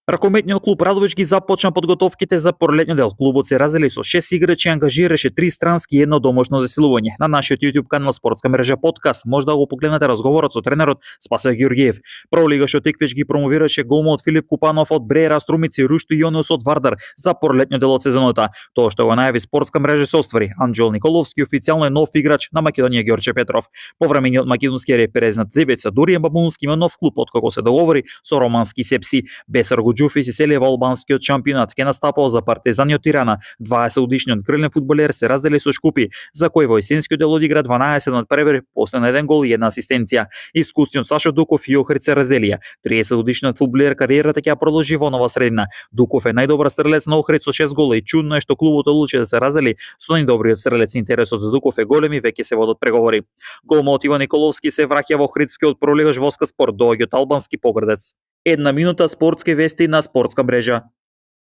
Ракометниот клуб Радович ги започна подготовките за пролетниот дел. Клубот се раздели со 6 играчи и ангажираше 3 странски и едно домашно засилување. На нашиот YouTube канал Спортска мрежа подкаст може да го погледнете разговорот со тренерот Спасе Ѓоргиев. Пролигаш Теквич ги промовираше голмот Филип Купанов од Бреера Струмици, Рушто Јонус од Вардар за пролетниот дел од сезоната. Тоа што го најави Спортска мрежа се оствари. Анџел Николовски официјално е нов играч на Македонија Ѓорче Петров. Повремениот македонски репрезентатив Дебеца Дуријан Бабунски има нов клуб откако се договори со Романски Сепси. Бесар Џуфи се сели во албанскиот шампионат, ке настапал за Партизани од Тирана. 20-годишниот крилен фудбалер се раздели со Шкупи, за кој во есенскиот дел одигра 12 надпревари, после на 1 гол и 1 асистенција. Искусниот Сашо Дуков и Охрид се разделија. 30-годишниот фудбалер кариерата ќе ја продолжи во Нова Средина. Дуков е најдобар стрелец на Охрид со 6 гола и чудно е што клубот одлучи да се раздели со најдобриот стрелец. Интересот за Дуков е голем и веќе се водат преговори. Голмот Иван Николовски се враќа во Охридскиот пролигаш Воска Спорт, доаѓа од албански поградец. Една минута спортски вести на Спортска мрежа.